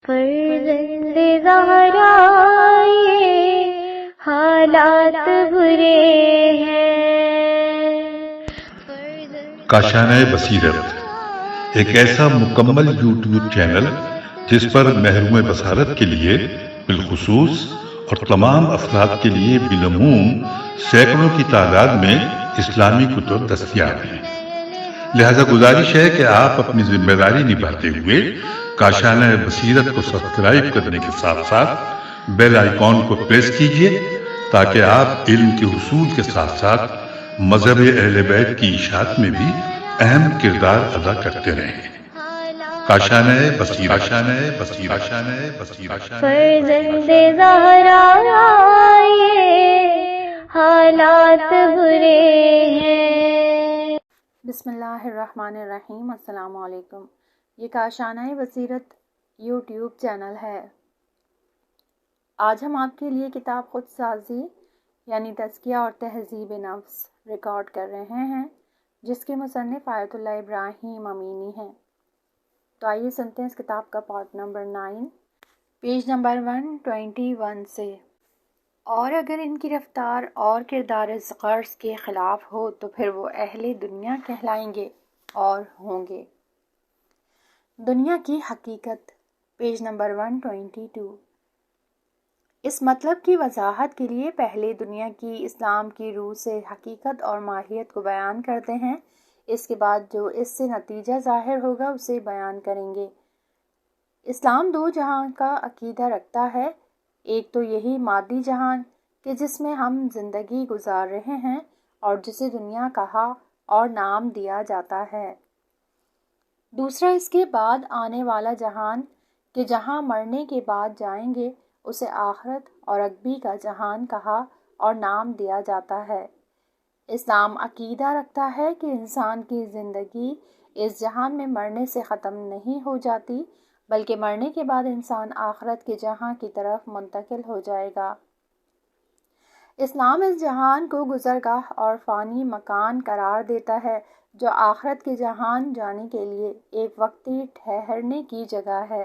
فرزند زہرا یہ حالات برے ہیں۔ کاشانۂ بصیرت ایک ایسا مکمل یوٹیوب چینل جس پر محروم بصارت کے لیے بالخصوص اور تمام افراد کے لیے بالعموم سینکڑوں کی تعداد میں اسلامی کتب دستیاب ہیں۔ لہذا گزارش ہے کہ آپ اپنی ذمہ داری نبھاتے ہوئے کاشانۂ بصیرت کو سبسکرائب کرنے کے ساتھ ساتھ بیل آئیکن کو پریس کیجیے تاکہ آپ علم کے حصول کے ساتھ ساتھ مذہب اہل بیت کی اشاعت میں بھی اہم کردار ادا کرتے رہیں۔ کاشانۂ بصیرت، کاشانۂ بصیرت، کاشانۂ بصیرت۔ فرزند زہرا یہ حالات برے ہیں۔ بسم اللہ الرحمن الرحیم۔ السلام علیکم۔ یہ کاشانۂ بصیرت یوٹیوب چینل ہے۔ آج ہم آپ کے لیے کتاب خود سازی یعنی تزکیہ اور تہذیب نفس ریکارڈ کر رہے ہیں، جس کے مصنف آیت اللہ ابراہیم امینی ہیں۔ تو آئیے سنتے ہیں اس کتاب کا پارٹ نمبر 9 پیج نمبر 121 سے۔ اور اگر ان کی رفتار اور کردار اس غرض کے خلاف ہو تو پھر وہ اہل دنیا کہلائیں گے اور ہوں گے۔ دنیا کی حقیقت پیج نمبر 122۔ اس مطلب کی وضاحت کے لیے پہلے دنیا کی اسلام کی روح سے حقیقت اور ماہیت کو بیان کرتے ہیں، اس کے بعد جو اس سے نتیجہ ظاہر ہوگا اسے بیان کریں گے۔ اسلام دو جہاں کا عقیدہ رکھتا ہے، ایک تو یہی مادی جہان کہ جس میں ہم زندگی گزار رہے ہیں اور جسے دنیا کہا اور نام دیا جاتا ہے۔ دوسرا اس کے بعد آنے والا جہان کہ جہاں مرنے کے بعد جائیں گے، اسے آخرت اور عقبی کا جہان کہا اور نام دیا جاتا ہے۔ اسلام عقیدہ رکھتا ہے کہ انسان کی زندگی اس جہان میں مرنے سے ختم نہیں ہو جاتی، بلکہ مرنے کے بعد انسان آخرت کے جہاں کی طرف منتقل ہو جائے گا۔ اسلام اس جہان کو گزرگاہ اور فانی مکان قرار دیتا ہے، جو آخرت کے جہان جانے کے لیے ایک وقتی ٹھہرنے کی جگہ ہے،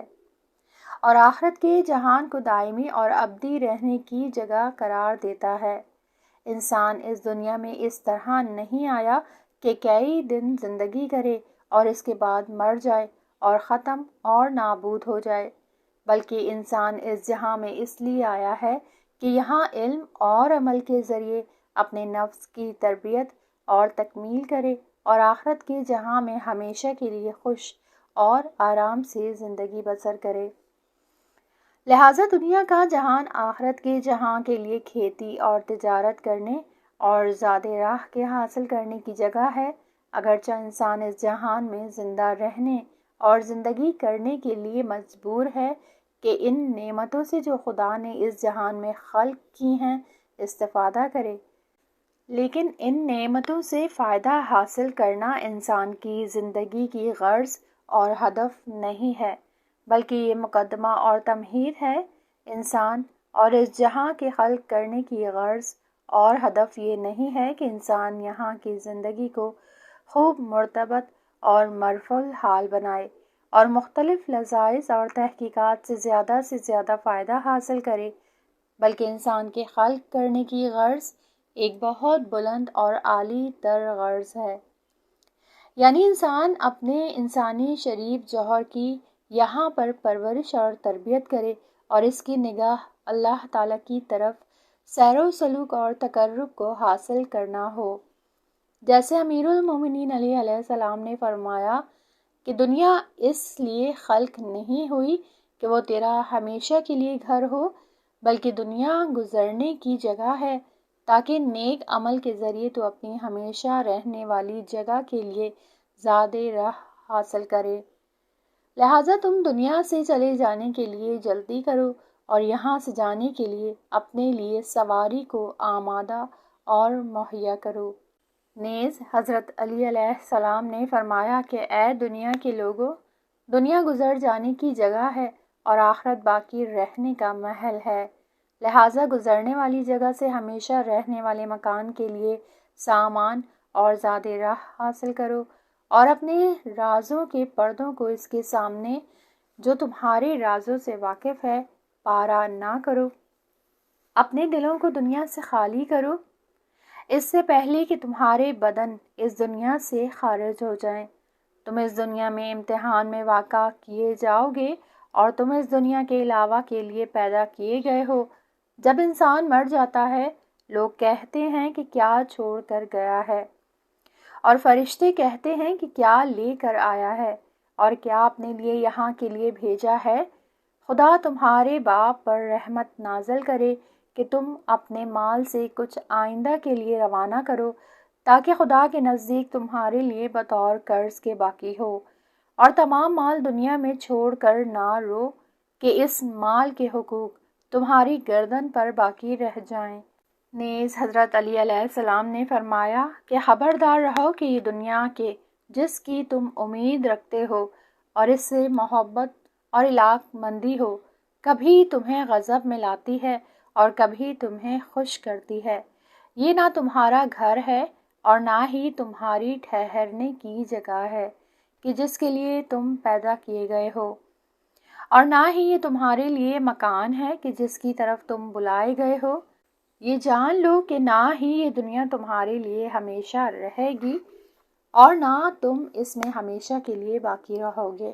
اور آخرت کے جہان کو دائمی اور ابدی رہنے کی جگہ قرار دیتا ہے۔ انسان اس دنیا میں اس طرح نہیں آیا کہ کئی دن زندگی کرے اور اس کے بعد مر جائے اور ختم اور نابود ہو جائے، بلکہ انسان اس جہاں میں اس لیے آیا ہے کہ یہاں علم اور عمل کے ذریعے اپنے نفس کی تربیت اور تکمیل کرے اور آخرت کے جہاں میں ہمیشہ کے لیے خوش اور آرام سے زندگی بسر کرے۔ لہٰذا دنیا کا جہان آخرت کے جہاں کے لیے کھیتی اور تجارت کرنے اور زاد راہ کے حاصل کرنے کی جگہ ہے۔ اگرچہ انسان اس جہان میں زندہ رہنے اور زندگی کرنے کے لیے مجبور ہے کہ ان نعمتوں سے جو خدا نے اس جہان میں خلق کی ہیں استفادہ کرے، لیکن ان نعمتوں سے فائدہ حاصل کرنا انسان کی زندگی کی غرض اور ہدف نہیں ہے، بلکہ یہ مقدمہ اور تمہید ہے۔ انسان اور اس جہاں کے خلق کرنے کی غرض اور ہدف یہ نہیں ہے کہ انسان یہاں کی زندگی کو خوب مرتبط اور مرفوع الحال بنائے اور مختلف لذائذ اور تحقیقات سے زیادہ فائدہ حاصل کرے، بلکہ انسان کے خلق کرنے کی غرض ایک بہت بلند اور عالی تر غرض ہے، یعنی انسان اپنے انسانی شریف جوہر کی یہاں پر پرورش اور تربیت کرے اور اس کی نگاہ اللہ تعالیٰ کی طرف سیر و سلوک اور تقرب کو حاصل کرنا ہو۔ جیسے امیر المومنین علیہ السلام نے فرمایا کہ دنیا اس لیے خلق نہیں ہوئی کہ وہ تیرا ہمیشہ کے لیے گھر ہو، بلکہ دنیا گزرنے کی جگہ ہے تاکہ نیک عمل کے ذریعے تو اپنی ہمیشہ رہنے والی جگہ کے لیے زاد راہ حاصل کرے۔ لہٰذا تم دنیا سے چلے جانے کے لیے جلدی کرو اور یہاں سے جانے کے لیے اپنے لیے سواری کو آمادہ اور مہیا کرو۔ نیز حضرت علی علیہ السلام نے فرمایا کہ اے دنیا کے لوگو، دنیا گزر جانے کی جگہ ہے اور آخرت باقی رہنے کا محل ہے، لہٰذا گزرنے والی جگہ سے ہمیشہ رہنے والے مکان کے لیے سامان اور زاد راہ حاصل کرو اور اپنے رازوں کے پردوں کو اس کے سامنے جو تمہارے رازوں سے واقف ہے پارا نہ کرو۔ اپنے دلوں کو دنیا سے خالی کرو اس سے پہلے کہ تمہارے بدن اس دنیا سے خارج ہو جائیں۔ تم اس دنیا میں امتحان میں واقع کیے جاؤ گے اور تم اس دنیا کے علاوہ کے لیے پیدا کیے گئے ہو۔ جب انسان مر جاتا ہے لوگ کہتے ہیں کہ کیا چھوڑ کر گیا ہے، اور فرشتے کہتے ہیں کہ کیا لے کر آیا ہے اور کیا اپنے لیے یہاں کے لیے بھیجا ہے۔ خدا تمہارے باپ پر رحمت نازل کرے کہ تم اپنے مال سے کچھ آئندہ کے لیے روانہ کرو تاکہ خدا کے نزدیک تمہارے لیے بطور قرض کے باقی ہو، اور تمام مال دنیا میں چھوڑ کر نہ رو کہ اس مال کے حقوق تمہاری گردن پر باقی رہ جائیں۔ نیز حضرت علی علیہ السلام نے فرمایا کہ خبردار رہو کہ یہ دنیا کے جس کی تم امید رکھتے ہو اور اس سے محبت اور علاقہ مندی ہو، کبھی تمہیں غضب میں لاتی ہے اور کبھی تمہیں خوش کرتی ہے۔ یہ نہ تمہارا گھر ہے اور نہ ہی تمہاری ٹھہرنے کی جگہ ہے کہ جس کے لیے تم پیدا کیے گئے ہو، اور نہ ہی یہ تمہارے لیے مکان ہے کہ جس کی طرف تم بلائے گئے ہو۔ یہ جان لو کہ نہ ہی یہ دنیا تمہارے لیے ہمیشہ رہے گی اور نہ تم اس میں ہمیشہ کے لیے باقی رہو گے۔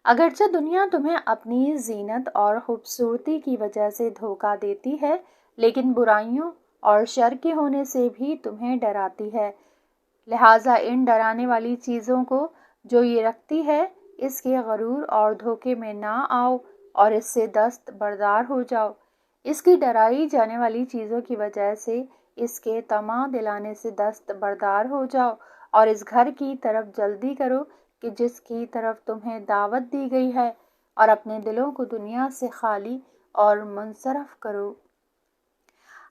اگرچہ دنیا تمہیں اپنی زینت اور خوبصورتی کی وجہ سے دھوکہ دیتی ہے، لیکن برائیوں اور شر کے ہونے سے بھی تمہیں ڈراتی ہے۔ لہٰذا ان ڈرانے والی چیزوں کو جو یہ رکھتی ہے اس کے غرور اور دھوکے میں نہ آؤ اور اس سے دست بردار ہو جاؤ۔ اس کی ڈرائی جانے والی چیزوں کی وجہ سے اس کے طمع دلانے سے دست بردار ہو جاؤ اور اس گھر کی طرف جلدی کرو کہ جس کی طرف تمہیں دعوت دی گئی ہے، اور اپنے دلوں کو دنیا سے خالی اور منصرف کرو۔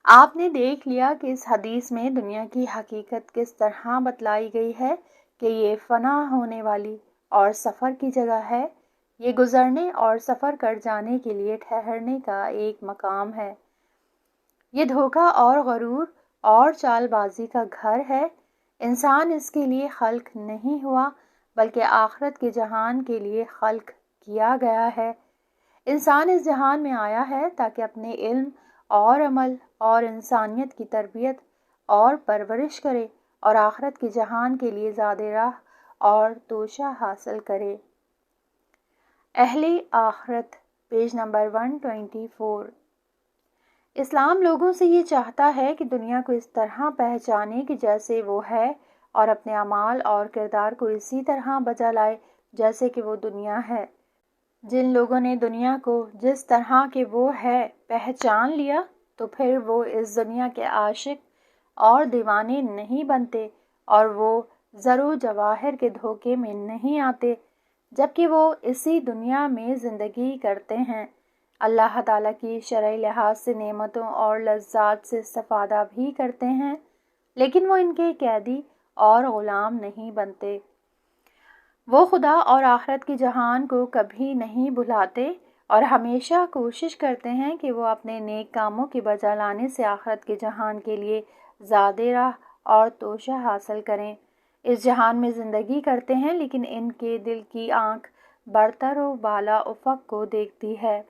آپ نے دیکھ لیا کہ اس حدیث میں دنیا کی حقیقت کس طرح بتلائی گئی ہے کہ یہ فنا ہونے والی اور سفر کی جگہ ہے۔ یہ گزرنے اور سفر کر جانے کے لیے ٹھہرنے کا ایک مقام ہے۔ یہ دھوکہ اور غرور اور چال بازی کا گھر ہے۔ انسان اس کے لیے خلق نہیں ہوا بلکہ آخرت کے جہان کے لیے خلق کیا گیا ہے۔ انسان اس جہان میں آیا ہے تاکہ اپنے علم اور عمل اور انسانیت کی تربیت اور پرورش کرے اور آخرت کے جہان کے لیے زاد راہ اور توشہ حاصل کرے۔ اہل آخرت، پیج نمبر 124۔ اسلام لوگوں سے یہ چاہتا ہے کہ دنیا کو اس طرح پہچانے کہ جیسے وہ ہے، اور اپنے اعمال اور کردار کو اسی طرح بجا لائے جیسے کہ وہ دنیا ہے۔ جن لوگوں نے دنیا کو جس طرح کہ وہ ہے پہچان لیا تو پھر وہ اس دنیا کے عاشق اور دیوانے نہیں بنتے اور وہ زر و جواہر کے دھوکے میں نہیں آتے، جبکہ وہ اسی دنیا میں زندگی کرتے ہیں، اللہ تعالیٰ کی شرعی لحاظ سے نعمتوں اور لذات سے استفادہ بھی کرتے ہیں، لیکن وہ ان کے قیدی اور غلام نہیں بنتے۔ وہ خدا اور آخرت کے جہان کو کبھی نہیں بھلاتے اور ہمیشہ کوشش کرتے ہیں کہ وہ اپنے نیک کاموں کے بجا لانے سے آخرت کے جہان کے لیے زاد راہ اور توشہ حاصل کریں۔ اس جہان میں زندگی کرتے ہیں لیکن ان کے دل کی آنکھ برتر و بالا افق کو دیکھتی ہے،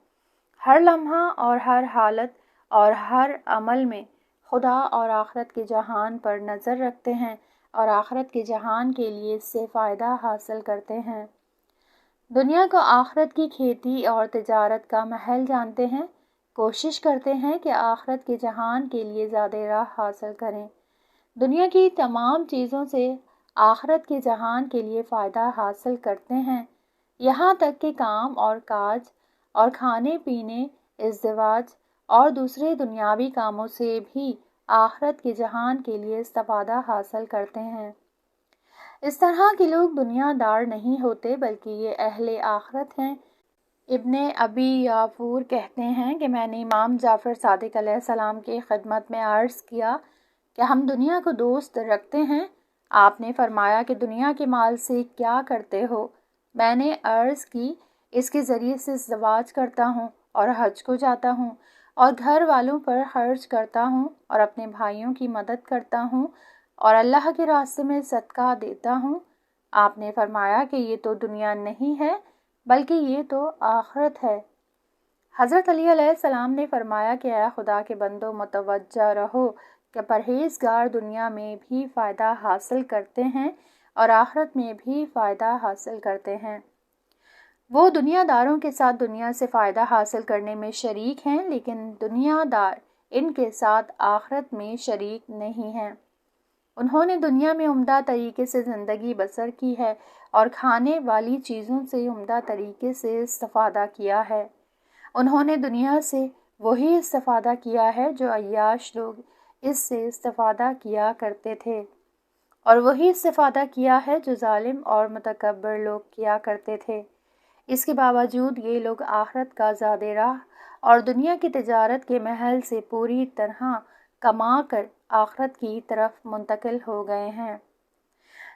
ہر لمحہ اور ہر حالت اور ہر عمل میں خدا اور آخرت کے جہان پر نظر رکھتے ہیں اور آخرت کے جہان کے لیے اس سے فائدہ حاصل کرتے ہیں۔ دنیا کو آخرت کی کھیتی اور تجارت کا محل جانتے ہیں، کوشش کرتے ہیں کہ آخرت کے جہان کے لیے زاد راہ حاصل کریں۔ دنیا کی تمام چیزوں سے آخرت کے جہان کے لیے فائدہ حاصل کرتے ہیں، یہاں تک کہ کام اور کاج اور کھانے پینے، ازدواج اور دوسرے دنیاوی کاموں سے بھی آخرت کے جہان کے لیے استفادہ حاصل کرتے ہیں۔ اس طرح کے لوگ دنیا دار نہیں ہوتے بلکہ یہ اہل آخرت ہیں۔ ابن ابی یافور کہتے ہیں کہ میں نے امام جعفر صادق علیہ السلام کی خدمت میں عرض کیا کہ ہم دنیا کو دوست رکھتے ہیں۔ آپ نے فرمایا کہ دنیا کے مال سے کیا کرتے ہو؟ میں نے عرض کی، اس کے ذریعے سے ازدواج کرتا ہوں اور حج کو جاتا ہوں اور گھر والوں پر خرچ کرتا ہوں اور اپنے بھائیوں کی مدد کرتا ہوں اور اللہ کے راستے میں صدقہ دیتا ہوں۔ آپ نے فرمایا کہ یہ تو دنیا نہیں ہے بلکہ یہ تو آخرت ہے۔ حضرت علی علیہ السلام نے فرمایا کہ اے خدا کے بندو، متوجہ رہو کہ پرہیزگار دنیا میں بھی فائدہ حاصل کرتے ہیں اور آخرت میں بھی فائدہ حاصل کرتے ہیں۔ وہ دنیا داروں کے ساتھ دنیا سے فائدہ حاصل کرنے میں شریک ہیں، لیکن دنیا دار ان کے ساتھ آخرت میں شریک نہیں ہیں۔ انہوں نے دنیا میں عمدہ طریقے سے زندگی بسر کی ہے اور کھانے والی چیزوں سے عمدہ طریقے سے استفادہ کیا ہے۔ انہوں نے دنیا سے وہی استفادہ کیا ہے جو عیاش لوگ اس سے استفادہ کیا کرتے تھے، اور وہی استفادہ کیا ہے جو ظالم اور متکبر لوگ کیا کرتے تھے۔ اس کے باوجود یہ لوگ آخرت کا زیادہ راہ اور دنیا کی تجارت کے محل سے پوری طرح کما کر آخرت کی طرف منتقل ہو گئے ہیں۔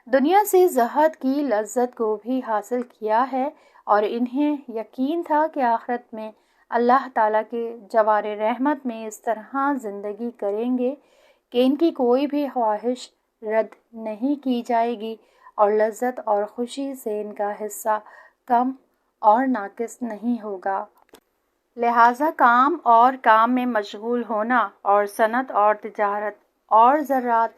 دنیا سے زہد کی لذت کو بھی حاصل کیا ہے اور انہیں یقین تھا کہ آخرت میں اللہ تعالیٰ کے جوار رحمت میں اس طرح زندگی کریں گے کہ ان کی کوئی بھی خواہش رد نہیں کی جائے گی اور لذت اور خوشی سے ان کا حصہ کم اور ناقص نہیں ہوگا۔ لہٰذا کام میں مشغول ہونا اور صنعت اور تجارت اور زراعت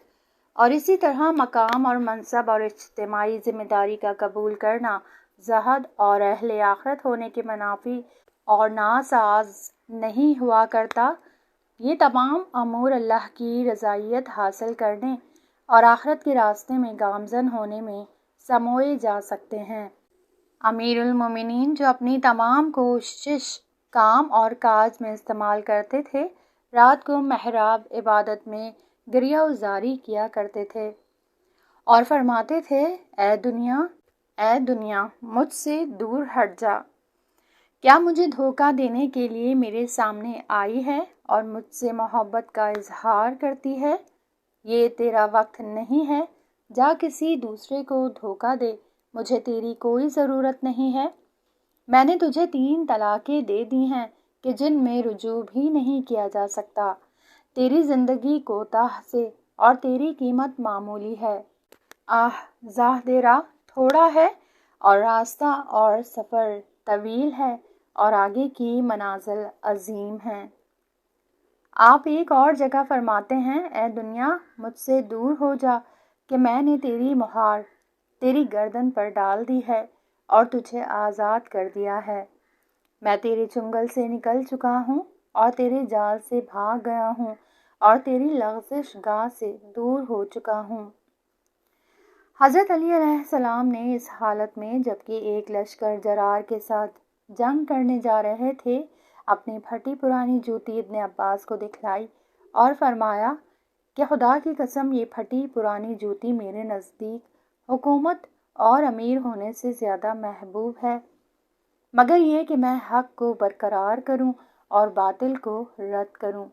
اور اسی طرح مقام اور منصب اور اجتماعی ذمہ داری کا قبول کرنا زہد اور اہل آخرت ہونے کے منافی اور ناساز نہیں ہوا کرتا۔ یہ تمام امور اللہ کی رضایت حاصل کرنے اور آخرت کے راستے میں گامزن ہونے میں سموئے جا سکتے ہیں۔ امیر المومنین جو اپنی تمام کوشش کام اور کاج میں استعمال کرتے تھے، رات کو محراب عبادت میں گریہ وزاری کیا کرتے تھے اور فرماتے تھے، اے دنیا مجھ سے دور ہٹ جا۔ کیا مجھے دھوکہ دینے کے لیے میرے سامنے آئی ہے اور مجھ سے محبت کا اظہار کرتی ہے؟ یہ تیرا وقت نہیں ہے، جا کسی دوسرے کو دھوکہ دے، مجھے تیری کوئی ضرورت نہیں ہے۔ میں نے تجھے 3 طلاقیں دے دی ہیں کہ جن میں رجوع بھی نہیں کیا جا سکتا۔ تیری زندگی کوتاہ سے اور تیری قیمت معمولی ہے۔ زاد راہ تھوڑا ہے اور راستہ اور سفر طویل ہے اور آگے کی منازل عظیم ہیں۔ آپ ایک اور جگہ فرماتے ہیں، اے دنیا مجھ سے دور ہو جا کہ میں نے تیری مہار تیری گردن پر ڈال دی ہے اور تجھے آزاد کر دیا ہے۔ میں تیرے چنگل سے نکل چکا ہوں اور تیرے جال سے بھاگ گیا ہوں اور تیری لغزش گاہ سے دور ہو چکا ہوں۔ حضرت علی علیہ السلام نے اس حالت میں جبکہ ایک لشکر جرار کے ساتھ جنگ کرنے جا رہے تھے، اپنی پھٹی پرانی جوتی ابن عباس کو دکھلائی اور فرمایا کہ خدا کی قسم یہ پھٹی پرانی جوتی میرے نزدیک حکومت اور امیر ہونے سے زیادہ محبوب ہے، مگر یہ کہ میں حق کو برقرار کروں اور باطل کو رد کروں۔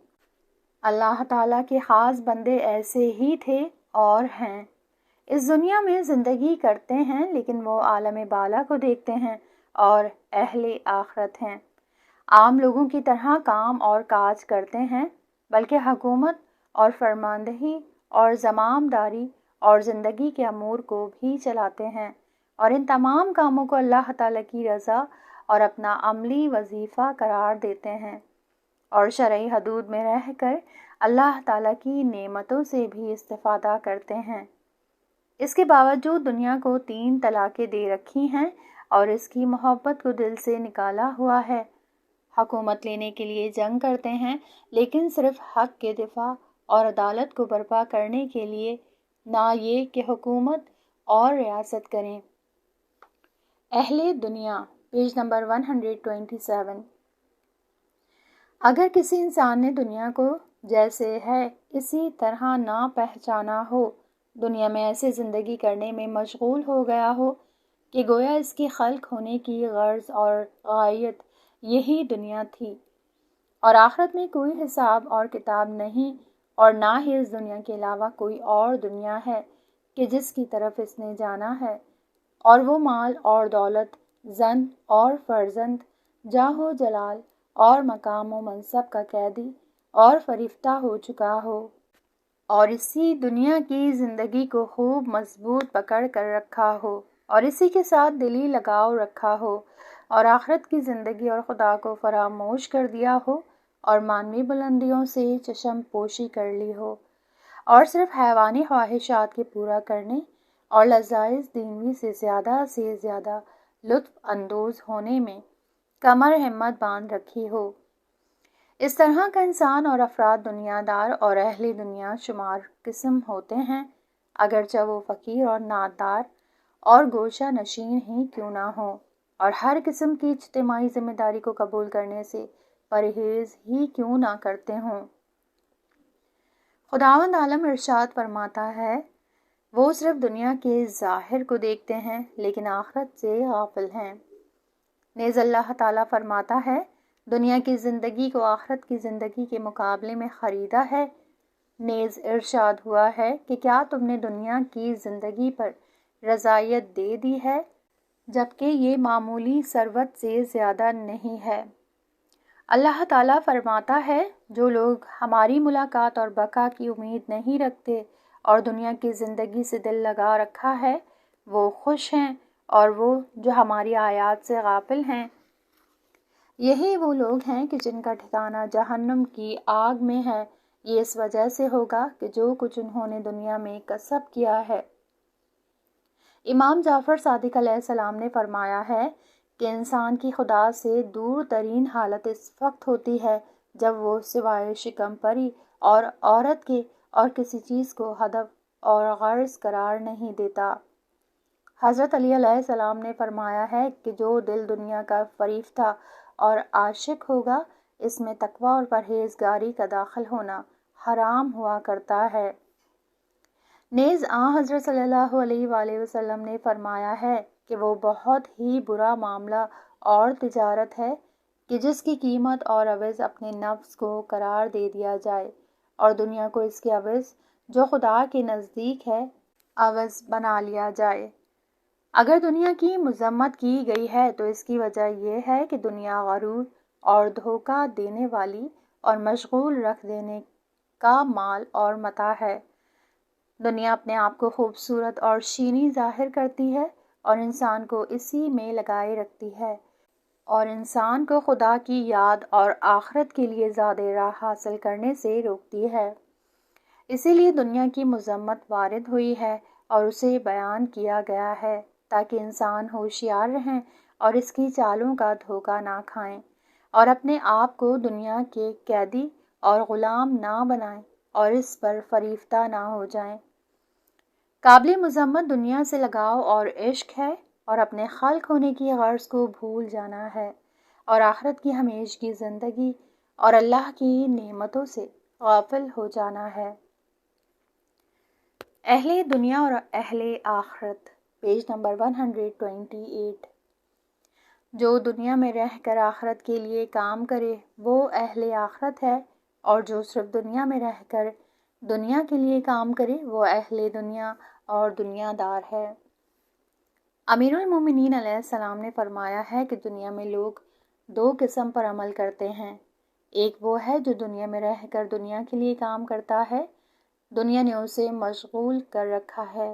اللہ تعالیٰ کے خاص بندے ایسے ہی تھے اور ہیں۔ اس دنیا میں زندگی کرتے ہیں لیکن وہ عالم بالا کو دیکھتے ہیں اور اہل آخرت ہیں۔ عام لوگوں کی طرح کام اور کاج کرتے ہیں، بلکہ حکومت اور فرماندہی اور زمامداری اور زندگی کے امور کو بھی چلاتے ہیں، اور ان تمام کاموں کو اللہ تعالیٰ کی رضا اور اپنا عملی وظیفہ قرار دیتے ہیں، اور شرعی حدود میں رہ کر اللہ تعالیٰ کی نعمتوں سے بھی استفادہ کرتے ہیں۔ اس کے باوجود دنیا کو 3 طلاقیں دے رکھی ہیں اور اس کی محبت کو دل سے نکالا ہوا ہے۔ حکومت لینے کے لیے جنگ کرتے ہیں، لیکن صرف حق کے دفاع اور عدالت کو برپا کرنے کے لیے، نہ یہ کہ حکومت اور ریاست کریں۔ اہل دنیا، پیج نمبر 127۔ اگر کسی انسان نے دنیا کو جیسے ہے اسی طرح نہ پہچانا ہو، دنیا میں ایسے زندگی کرنے میں مشغول ہو گیا ہو کہ گویا اس کے خلق ہونے کی غرض اور غایت یہی دنیا تھی، اور آخرت میں کوئی حساب اور کتاب نہیں، اور نہ ہی اس دنیا کے علاوہ کوئی اور دنیا ہے کہ جس کی طرف اس نے جانا ہے، اور وہ مال اور دولت، زن اور فرزند، جاہ و جلال اور مقام و منصب کا قیدی اور فریفتہ ہو چکا ہو، اور اسی دنیا کی زندگی کو خوب مضبوط پکڑ کر رکھا ہو اور اسی کے ساتھ دلی لگاؤ رکھا ہو اور آخرت کی زندگی اور خدا کو فراموش کر دیا ہو اور مانوی بلندیوں سے چشم پوشی کر لی ہو اور صرف حیوانی خواہشات کے پورا کرنے اور لذائذ دینوی سے زیادہ لطف اندوز ہونے میں کمر ہمت باندھ رکھی ہو۔ اس طرح کا انسان اور افراد دنیا دار اور اہل دنیا شمار قسم ہوتے ہیں، اگرچہ وہ فقیر اور نادار اور گوشہ نشین ہی کیوں نہ ہوں اور ہر قسم کی اجتماعی ذمہ داری کو قبول کرنے سے پرہیز ہی کیوں نہ کرتے ہوں۔ خداوند عالم ارشاد فرماتا ہے، وہ صرف دنیا کے ظاہر کو دیکھتے ہیں لیکن آخرت سے غافل ہیں۔ نیز اللہ تعالیٰ فرماتا ہے، دنیا کی زندگی کو آخرت کی زندگی کے مقابلے میں خریدا ہے۔ نیز ارشاد ہوا ہے کہ کیا تم نے دنیا کی زندگی پر رضایت دے دی ہے جبکہ یہ معمولی ثروت سے زیادہ نہیں ہے۔ اللہ تعالیٰ فرماتا ہے، جو لوگ ہماری ملاقات اور بقا کی امید نہیں رکھتے اور دنیا کی زندگی سے دل لگا رکھا ہے وہ خوش ہیں، اور وہ جو ہماری آیات سے غافل ہیں یہی وہ لوگ ہیں کہ جن کا ٹھکانہ جہنم کی آگ میں ہے۔ یہ اس وجہ سے ہوگا کہ جو کچھ انہوں نے دنیا میں کسب کیا ہے۔ امام جعفر صادق علیہ السلام نے فرمایا ہے کہ انسان کی خدا سے دور ترین حالت اس وقت ہوتی ہے جب وہ سوائے شکم پری اور عورت کے اور کسی چیز کو ہدف اور غرض قرار نہیں دیتا۔ حضرت علی علیہ السلام نے فرمایا ہے کہ جو دل دنیا کا فریفتہ اور عاشق ہوگا اس میں تقوی اور پرہیزگاری کا داخل ہونا حرام ہوا کرتا ہے۔ نیز حضرت صلی اللہ علیہ وآلہ وسلم نے فرمایا ہے کہ وہ بہت ہی برا معاملہ اور تجارت ہے کہ جس کی قیمت اور عوض اپنے نفس کو قرار دے دیا جائے اور دنیا کو اس کے عوض جو خدا کے نزدیک ہے عوض بنا لیا جائے۔ اگر دنیا کی مذمت کی گئی ہے تو اس کی وجہ یہ ہے کہ دنیا غرور اور دھوکہ دینے والی اور مشغول رکھ دینے کا مال اور متاع ہے۔ دنیا اپنے آپ کو خوبصورت اور شینی ظاہر کرتی ہے اور انسان کو اسی میں لگائے رکھتی ہے اور انسان کو خدا کی یاد اور آخرت کے لیے زیادہ راہ حاصل کرنے سے روکتی ہے۔ اسی لیے دنیا کی مذمت وارد ہوئی ہے اور اسے بیان کیا گیا ہے تاکہ انسان ہوشیار رہیں اور اس کی چالوں کا دھوکہ نہ کھائیں اور اپنے آپ کو دنیا کے قیدی اور غلام نہ بنائیں اور اس پر فریفتہ نہ ہو جائیں۔ قابل مذمت دنیا سے لگاؤ اور عشق ہے اور اپنے خلق ہونے کی غرض کو بھول جانا ہے اور آخرت کی ہمیشہ کی زندگی اور اللہ کی نعمتوں سے غافل ہو جانا ہے۔ اہل دنیا اور اہل آخرت، پیج نمبر 128۔ جو دنیا میں رہ کر آخرت کے لیے کام کرے وہ اہل آخرت ہے، اور جو صرف دنیا میں رہ کر دنیا کے لیے کام کرے وہ اہل دنیا اور دنیا دار ہے۔ امیر المومنین علیہ السلام نے فرمایا ہے کہ دنیا میں لوگ دو قسم پر عمل کرتے ہیں، ایک وہ ہے جو دنیا میں رہ کر دنیا کے لیے کام کرتا ہے، دنیا نے اسے مشغول کر رکھا ہے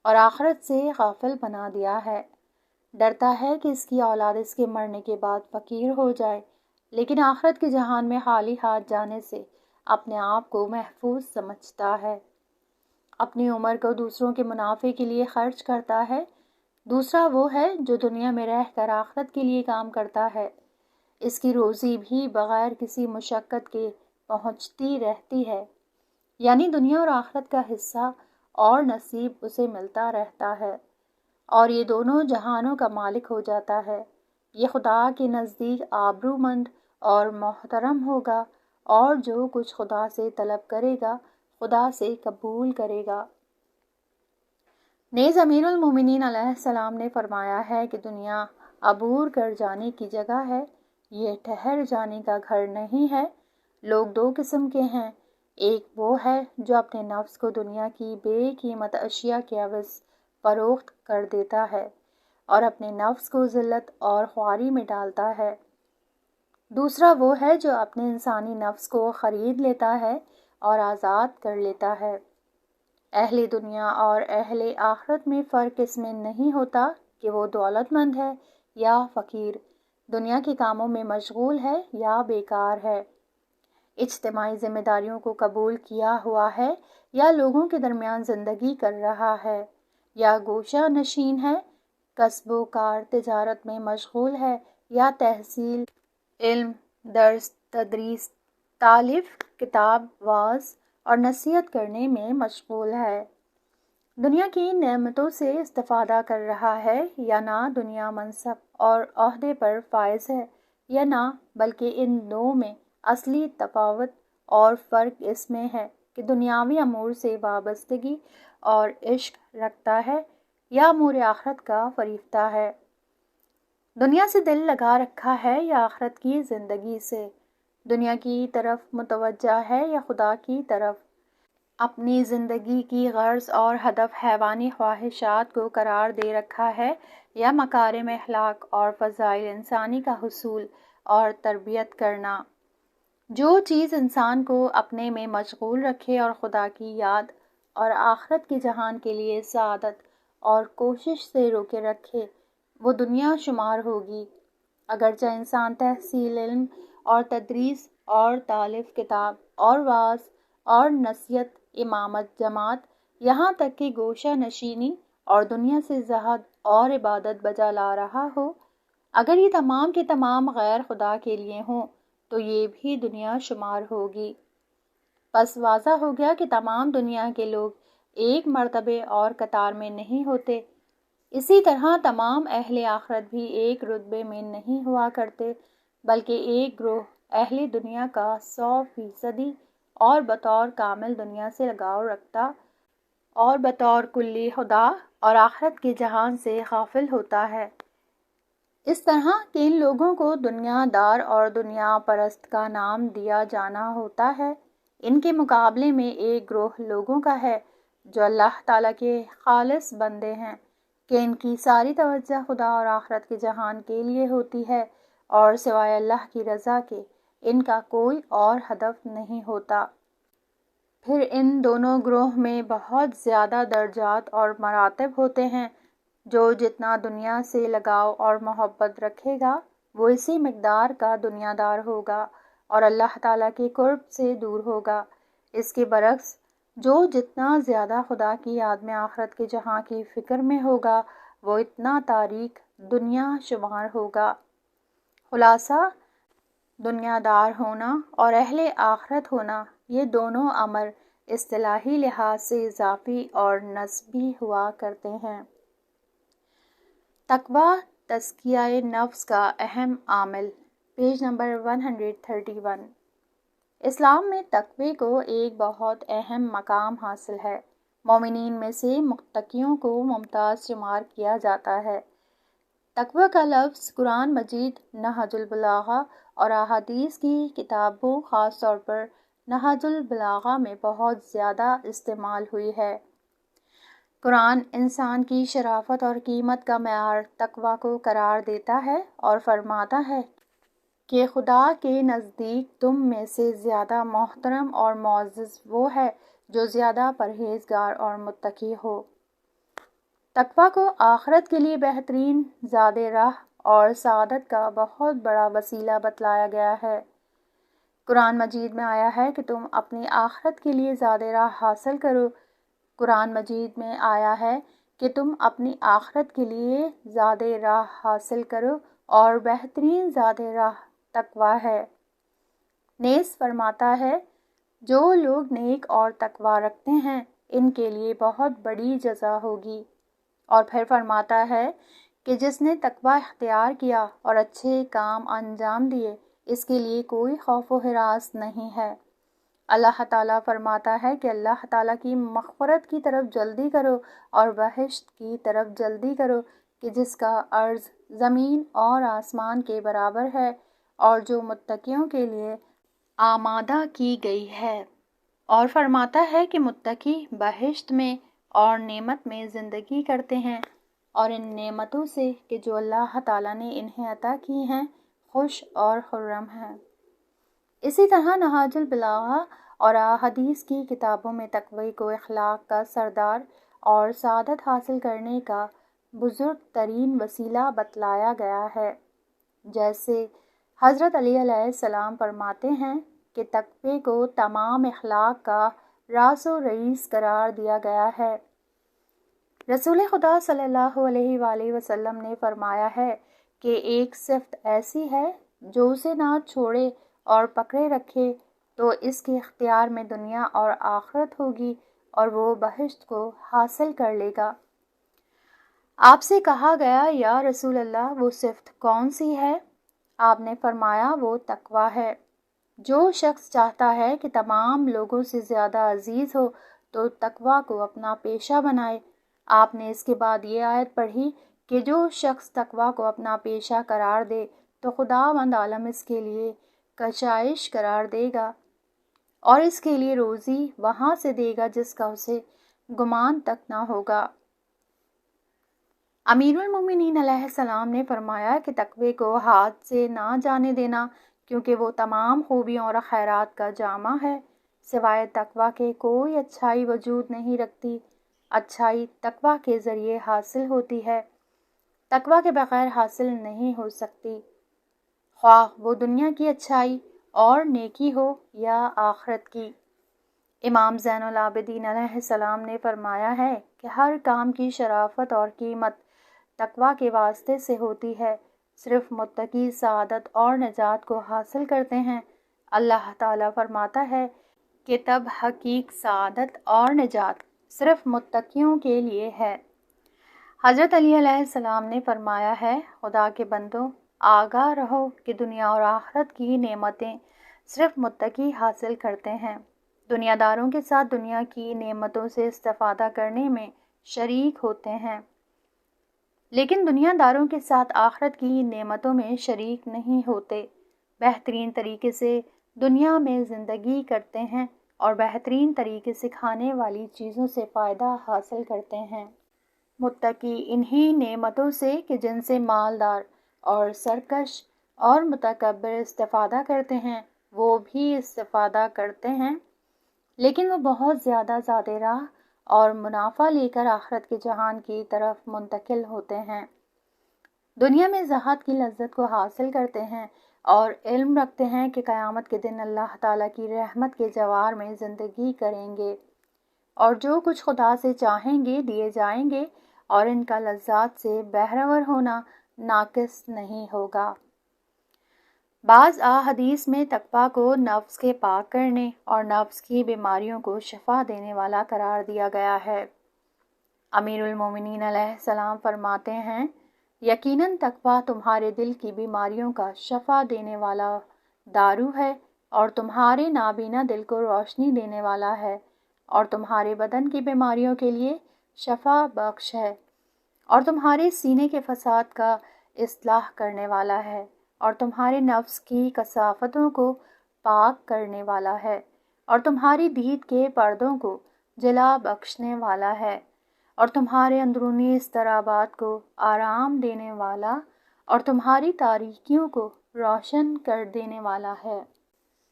اور آخرت سے غافل بنا دیا ہے، ڈرتا ہے کہ اس کی اولاد اس کے مرنے کے بعد فقیر ہو جائے، لیکن آخرت کے جہان میں خالی ہاتھ جانے سے اپنے آپ کو محفوظ سمجھتا ہے، اپنی عمر کو دوسروں کے منافع کے لیے خرچ کرتا ہے۔ دوسرا وہ ہے جو دنیا میں رہ کر آخرت کے لیے کام کرتا ہے، اس کی روزی بھی بغیر کسی مشقت کے پہنچتی رہتی ہے، یعنی دنیا اور آخرت کا حصہ اور نصیب اسے ملتا رہتا ہے اور یہ دونوں جہانوں کا مالک ہو جاتا ہے۔ یہ خدا کے نزدیک آبرومند اور محترم ہوگا اور جو کچھ خدا سے طلب کرے گا خدا سے قبول کرے گا۔ نیز امیر المومنین علیہ السلام نے فرمایا ہے کہ دنیا عبور کر جانے کی جگہ ہے، یہ ٹھہر جانے کا گھر نہیں ہے۔ لوگ دو قسم کے ہیں، ایک وہ ہے جو اپنے نفس کو دنیا کی بے قیمت اشیاء کے عوض فروخت کر دیتا ہے اور اپنے نفس کو ذلت اور خواری میں ڈالتا ہے۔ دوسرا وہ ہے جو اپنے انسانی نفس کو خرید لیتا ہے اور آزاد کر لیتا ہے۔ اہل دنیا اور اہل آخرت میں فرق اس میں نہیں ہوتا کہ وہ دولت مند ہے یا فقیر، دنیا کے کاموں میں مشغول ہے یا بیکار ہے، اجتماعی ذمہ داریوں کو قبول کیا ہوا ہے یا لوگوں کے درمیان زندگی کر رہا ہے، یا گوشہ نشین ہے، کسب و کار تجارت میں مشغول ہے، یا تحصیل علم، درس تدریس، تالیف کتاب، واعظ اور نصیحت کرنے میں مشغول ہے، دنیا کی نعمتوں سے استفادہ کر رہا ہے یا نہ دنیا منصب اور عہدے پر فائز ہے یا نہ، بلکہ ان دو میں اصلی تفاوت اور فرق اس میں ہے کہ دنیاوی امور سے وابستگی اور عشق رکھتا ہے یا امور آخرت کا فریفتہ ہے، دنیا سے دل لگا رکھا ہے یا آخرت کی زندگی سے، دنیا کی طرف متوجہ ہے یا خدا کی طرف، اپنی زندگی کی غرض اور ہدف حیوانی خواہشات کو قرار دے رکھا ہے یا مکارم اخلاق اور فضائل انسانی کا حصول اور تربیت کرنا، جو چیز انسان کو اپنے میں مشغول رکھے اور خدا کی یاد اور آخرت کے جہان کے لیے سعادت اور کوشش سے روکے رکھے، وہ دنیا شمار ہوگی، اگرچہ انسان تحصیل علم اور تدریس اور تالیف کتاب اور واعظ اور نصیحت، امامت جماعت، یہاں تک کہ گوشہ نشینی اور دنیا سے زہد اور عبادت بجا لا رہا ہو، اگر یہ تمام کے تمام غیر خدا کے لیے ہوں تو یہ بھی دنیا شمار ہوگی۔ پس واضح ہو گیا کہ تمام دنیا کے لوگ ایک مرتبے اور قطار میں نہیں ہوتے، اسی طرح تمام اہل آخرت بھی ایک رتبے میں نہیں ہوا کرتے، بلکہ ایک گروہ اہل دنیا کا 100% اور بطور کامل دنیا سے لگاؤ رکھتا اور بطور کلی خدا اور آخرت کے جہان سے غافل ہوتا ہے، اس طرح کہ ان لوگوں کو دنیا دار اور دنیا پرست کا نام دیا جانا ہوتا ہے۔ ان کے مقابلے میں ایک گروہ لوگوں کا ہے جو اللہ تعالیٰ کے خالص بندے ہیں کہ ان کی ساری توجہ خدا اور آخرت کے جہان کے لیے ہوتی ہے اور سوائے اللہ کی رضا کے ان کا کوئی اور ہدف نہیں ہوتا۔ پھر ان دونوں گروہ میں بہت زیادہ درجات اور مراتب ہوتے ہیں، جو جتنا دنیا سے لگاؤ اور محبت رکھے گا وہ اسی مقدار کا دنیا دار ہوگا اور اللہ تعالیٰ کے قرب سے دور ہوگا، اس کے برعکس جو جتنا زیادہ خدا کی یاد میں آخرت کے جہاں کی فکر میں ہوگا وہ اتنا تاریک دنیا شمار ہوگا۔ خلاصہ، دنیا دار ہونا اور اہل آخرت ہونا یہ دونوں امر اصطلاحی لحاظ سے اضافی اور نسبی ہوا کرتے ہیں۔ تقویٰ تزکیہ نفس کا اہم عامل، پیج نمبر 131۔ اسلام میں تقوی کو ایک بہت اہم مقام حاصل ہے، مومنین میں سے متقیوں کو ممتاز شمار کیا جاتا ہے۔ تقوی کا لفظ قرآن مجید، نہج البلاغہ اور احادیث کی کتابوں خاص طور پر نہج البلاغہ میں بہت زیادہ استعمال ہوئی ہے۔ قرآن انسان کی شرافت اور قیمت کا معیار تقوی کو قرار دیتا ہے اور فرماتا ہے کہ خدا کے نزدیک تم میں سے زیادہ محترم اور معزز وہ ہے جو زیادہ پرہیزگار اور متقی ہو۔ تقوی کو آخرت کے لیے بہترین زاد راہ اور سعادت کا بہت بڑا وسیلہ بتلایا گیا ہے۔ قرآن مجید میں آیا ہے کہ تم اپنی آخرت کے لیے زاد راہ حاصل کرو۔ قرآن مجید میں آیا ہے کہ تم اپنی آخرت کے لیے زاد راہ حاصل کرو اور بہترین زاد راہ تقوی ہے۔ نیز فرماتا ہے جو لوگ نیک اور تقوی رکھتے ہیں ان کے لیے بہت بڑی جزا ہوگی، اور پھر فرماتا ہے کہ جس نے تقوی اختیار کیا اور اچھے کام انجام دیے اس کے لیے کوئی خوف و ہراس نہیں ہے۔ اللہ تعالیٰ فرماتا ہے کہ اللہ تعالیٰ کی مغفرت کی طرف جلدی کرو اور بہشت کی طرف جلدی کرو کہ جس کا عرض زمین اور آسمان کے برابر ہے اور جو متقیوں کے لیے آمادہ کی گئی ہے، اور فرماتا ہے کہ متقی بہشت میں اور نعمت میں زندگی کرتے ہیں اور ان نعمتوں سے کہ جو اللہ تعالیٰ نے انہیں عطا کی ہیں خوش اور خرم ہیں۔ اسی طرح نہج البلاغہ اور احادیث کی کتابوں میں تقوی کو اخلاق کا سردار اور سعادت حاصل کرنے کا بزرگ ترین وسیلہ بتلایا گیا ہے۔ جیسے حضرت علی علیہ السلام فرماتے ہیں کہ تقوی کو تمام اخلاق کا راس و رئیس قرار دیا گیا ہے۔ رسول خدا صلی اللہ علیہ وآلہ وسلم نے فرمایا ہے کہ ایک صفت ایسی ہے جو اسے نہ چھوڑے اور پکڑے رکھے تو اس کے اختیار میں دنیا اور آخرت ہوگی اور وہ بہشت کو حاصل کر لے گا۔ آپ سے کہا گیا یا رسول اللہ وہ صفت کون سی ہے؟ آپ نے فرمایا وہ تقویٰ ہے۔ جو شخص چاہتا ہے کہ تمام لوگوں سے زیادہ عزیز ہو تو تقویٰ کو اپنا پیشہ بنائے۔ آپ نے اس کے بعد یہ آیت پڑھی کہ جو شخص تقویٰ کو اپنا پیشہ قرار دے تو خداوند عالم اس کے لیے کشائش قرار دے گا اور اس کے لیے روزی وہاں سے دے گا جس کا اسے گمان تک نہ ہوگا۔ امیر المومنین علیہ السلام نے فرمایا کہ تقوی کو ہاتھ سے نہ جانے دینا کیونکہ وہ تمام خوبیوں اور خیرات کا جامع ہے۔ سوائے تقوی کے کوئی اچھائی وجود نہیں رکھتی۔ اچھائی تقوی کے ذریعے حاصل ہوتی ہے، تقوی کے بغیر حاصل نہیں ہو سکتی، خواہ وہ دنیا کی اچھائی اور نیکی ہو یا آخرت کی۔ امام زین العابدین علیہ السلام نے فرمایا ہے کہ ہر کام کی شرافت اور قیمت تقوی کے واسطے سے ہوتی ہے۔ صرف متقی سعادت اور نجات کو حاصل کرتے ہیں۔ اللہ تعالیٰ فرماتا ہے کہ تب حقیق سعادت اور نجات صرف متقیوں کے لیے ہے۔ حضرت علی علیہ السلام نے فرمایا ہے خدا کے بندوں آگاہ رہو کہ دنیا اور آخرت کی نعمتیں صرف متقی حاصل کرتے ہیں۔ دنیا داروں کے ساتھ دنیا کی نعمتوں سے استفادہ کرنے میں شریک ہوتے ہیں، لیکن دنیا داروں کے ساتھ آخرت کی نعمتوں میں شریک نہیں ہوتے۔ بہترین طریقے سے دنیا میں زندگی کرتے ہیں اور بہترین طریقے سے کھانے والی چیزوں سے فائدہ حاصل کرتے ہیں۔ متقی انہی نعمتوں سے کہ جن سے مالدار اور سرکش اور متکبر استفادہ کرتے ہیں وہ بھی استفادہ کرتے ہیں، لیکن وہ بہت زیادہ راہ اور منافع لے کر آخرت کے جہان کی طرف منتقل ہوتے ہیں۔ دنیا میں زہد کی لذت کو حاصل کرتے ہیں اور علم رکھتے ہیں کہ قیامت کے دن اللہ تعالیٰ کی رحمت کے جوار میں زندگی کریں گے اور جو کچھ خدا سے چاہیں گے دیے جائیں گے اور ان کا لذات سے بہرور ہونا ناقص نہیں ہوگا۔ بعض احادیث میں تقویٰ کو نفس کے پاک کرنے اور نفس کی بیماریوں کو شفا دینے والا قرار دیا گیا ہے۔ امیر المومنین علیہ السلام فرماتے ہیں یقیناً تقویٰ تمہارے دل کی بیماریوں کا شفا دینے والا دارو ہے اور تمہارے نابینا دل کو روشنی دینے والا ہے اور تمہارے بدن کی بیماریوں کے لیے شفا بخش ہے اور تمہارے سینے کے فساد کا اصلاح کرنے والا ہے اور تمہارے نفس کی کثافتوں کو پاک کرنے والا ہے اور تمہاری دید کے پردوں کو جلا بخشنے والا ہے اور تمہارے اندرونی اضطرابات کو آرام دینے والا اور تمہاری تاریکیوں کو روشن کر دینے والا ہے۔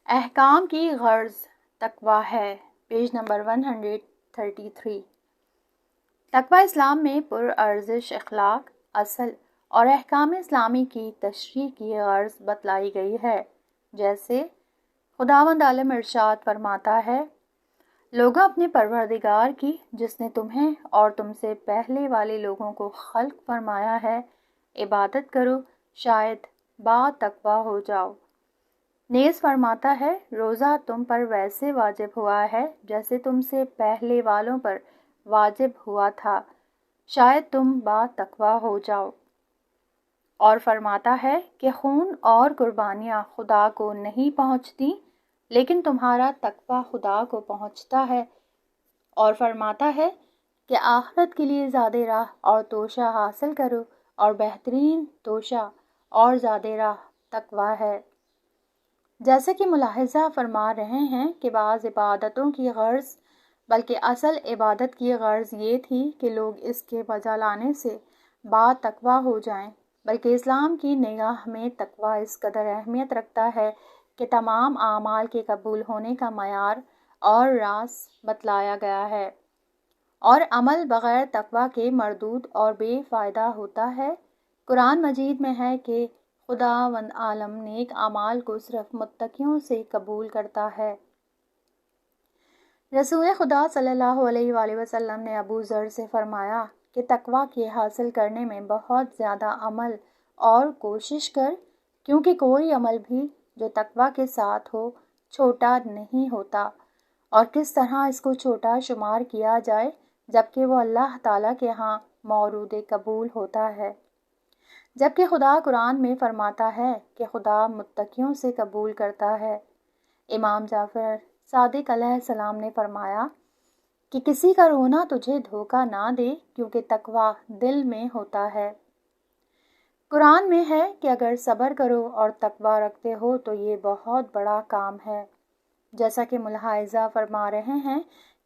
احکام کی غرض تقویٰ ہے، پیج نمبر 133۔ تقویٰ اسلام میں پرارزش اخلاق، اصل اور احکام اسلامی کی تشریح کی غرض بتلائی گئی ہے۔ جیسے خداوند عالم ارشاد فرماتا ہے لوگوں اپنے پروردگار کی جس نے تمہیں اور تم سے پہلے والے لوگوں کو خلق فرمایا ہے عبادت کرو شاید با تقویٰ ہو جاؤ۔ نیز فرماتا ہے روزہ تم پر ویسے واجب ہوا ہے جیسے تم سے پہلے والوں پر واجب ہوا تھا شاید تم با تقویٰ ہو جاؤ۔ اور فرماتا ہے کہ خون اور قربانیاں خدا کو نہیں پہنچتی لیکن تمہارا تقویٰ خدا کو پہنچتا ہے۔ اور فرماتا ہے کہ آخرت کے لیے زیادہ راہ اور توشہ حاصل کرو اور بہترین توشہ اور زیادہ راہ تقویٰ ہے۔ جیسے کہ ملاحظہ فرما رہے ہیں کہ بعض عبادتوں کی غرض بلکہ اصل عبادت کی غرض یہ تھی کہ لوگ اس کے بجا لانے سے با تقویٰ ہو جائیں، بلکہ اسلام کی نگاہ میں تقویٰ اس قدر اہمیت رکھتا ہے کہ تمام اعمال کے قبول ہونے کا معیار اور راز بتلایا گیا ہے، اور عمل بغیر تقوی کے مردود اور بے فائدہ ہوتا ہے۔ قرآن مجید میں ہے کہ خداوند عالم نیک اعمال کو صرف متقیوں سے قبول کرتا ہے۔ رسول خدا صلی اللہ علیہ وآلہ وسلم نے ابو ذر سے فرمایا کہ تقوی کے حاصل کرنے میں بہت زیادہ عمل اور کوشش کر، کیونکہ کوئی عمل بھی جو تقوی کے ساتھ ہو چھوٹا نہیں ہوتا، اور کس طرح اس کو چھوٹا شمار کیا جائے جبکہ وہ اللہ تعالیٰ کے ہاں مورود قبول ہوتا ہے۔ جبکہ خدا قرآن میں فرماتا ہے کہ خدا متقیوں سے قبول کرتا ہے۔ امام جعفر صادق علیہ السلام نے فرمایا کہ کسی کا رونا تجھے دھوکہ نہ دے، کیونکہ تقوی دل میں ہوتا ہے۔ قرآن میں ہے کہ اگر صبر کرو اور تقوی رکھتے ہو تو یہ بہت بڑا کام ہے۔ جیسا کہ ملاحظہ فرما رہے ہیں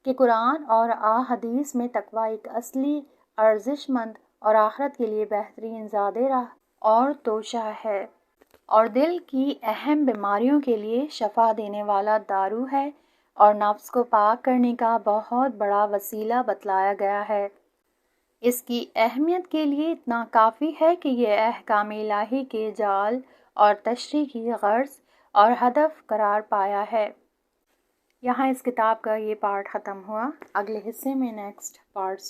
کہ قرآن اور احادیث میں تقوی ایک اصلی ارزش مند اور آخرت کے لیے بہترین زاد راہ اور توشہ ہے، اور دل کی اہم بیماریوں کے لیے شفا دینے والا دارو ہے، اور نفس کو پاک کرنے کا بہت بڑا وسیلہ بتلایا گیا ہے۔ اس کی اہمیت کے لیے اتنا کافی ہے کہ یہ احکام الہی کے جال اور تشریح کی غرض اور ہدف قرار پایا ہے۔ یہاں اس کتاب کا یہ پارٹ ختم ہوا۔ اگلے حصے میں نیکسٹ پارٹس